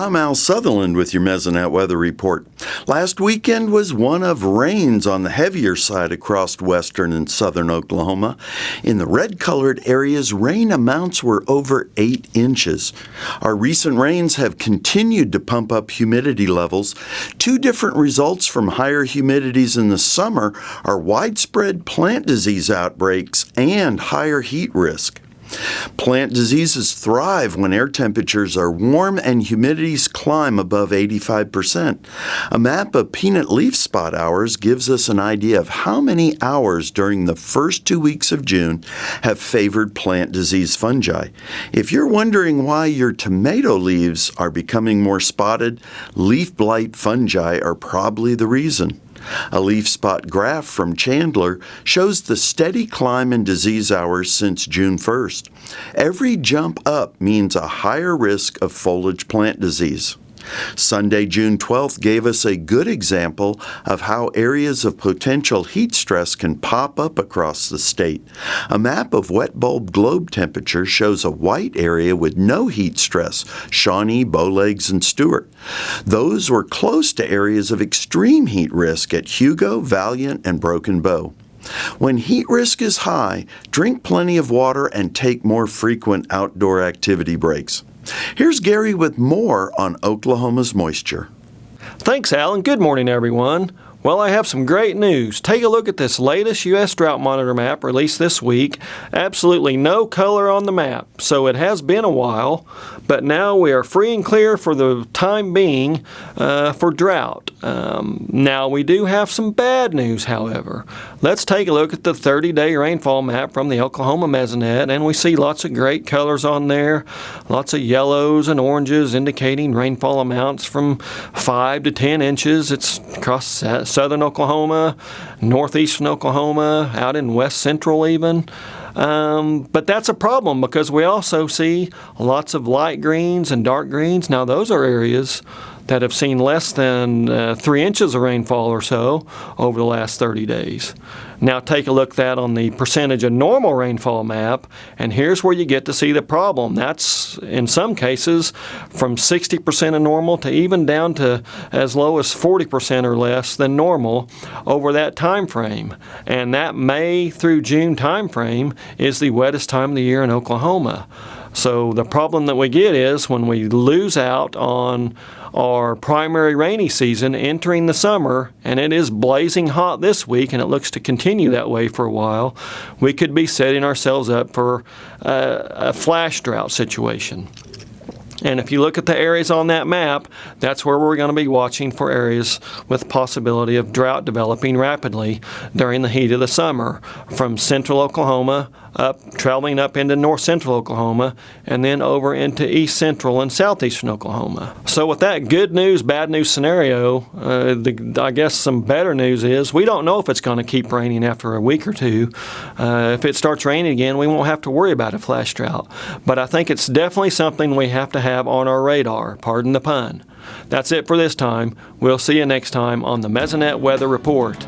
I'm Al Sutherland with your Mesonet Weather Report. Last weekend was one of rains on the heavier side across western and southern Oklahoma. In the red-colored areas, rain amounts were over 8 inches. Our recent rains have continued to pump up humidity levels. Two different results from higher humidities in the summer are widespread plant disease outbreaks and higher heat risk. Plant diseases thrive when air temperatures are warm and humidities climb above 85%. A map of peanut leaf spot hours gives us an idea of how many hours during the first 2 weeks of June have favored plant disease fungi. If you're wondering why your tomato leaves are becoming more spotted, leaf blight fungi are probably the reason. A leaf spot graph from Chandler shows the steady climb in disease hours since June 1st. Every jump up means a higher risk of foliage plant disease. Sunday, June 12th gave us a good example of how areas of potential heat stress can pop up across the state. A map of wet bulb globe temperature shows a white area with no heat stress, Shawnee, Bowlegs, and Stewart. Those were close to areas of extreme heat risk at Hugo, Valiant, and Broken Bow. When heat risk is high, drink plenty of water and take more frequent outdoor activity breaks. Here's Gary with more on Oklahoma's moisture. Thanks, Alan. Good morning, everyone. Well, I have some great news. Take a look at this latest U.S. Drought Monitor map released this week. Absolutely no color on the map, so it has been a while, but now we are free and clear for the time being for drought. Now, we do have some bad news, however. Let's take a look at the 30-day rainfall map from the Oklahoma Mesonet, and we see lots of great colors on there, lots of yellows and oranges indicating rainfall amounts from 5 to 10 inches. It's across southern Oklahoma, northeastern Oklahoma, out in west central even. But that's a problem because we also see lots of light greens and dark greens. Now those are areas that have seen less than 3 inches of rainfall or so over the last 30 days. Now take a look at that on the percentage of normal rainfall map, and here's where you get to see the problem. That's, in some cases, from 60% of normal to even down to as low as 40% or less than normal over that time frame. And that May through June time frame is the wettest time of the year in Oklahoma. So the problem that we get is when we lose out on our primary rainy season entering the summer, and it is blazing hot this week and it looks to continue that way for a while, we could be setting ourselves up for a flash drought situation. And if you look at the areas on that map, that's where we're going to be watching for areas with possibility of drought developing rapidly during the heat of the summer, from central Oklahoma traveling up into north central Oklahoma, and then over into east central and southeastern Oklahoma. So with that good news, bad news scenario, I guess some better news is we don't know if it's going to keep raining after a week or two. If it starts raining again, we won't have to worry about a flash drought. But I think it's definitely something we have to have on our radar, pardon the pun. That's it for this time. We'll see you next time on the Mesonet Weather Report.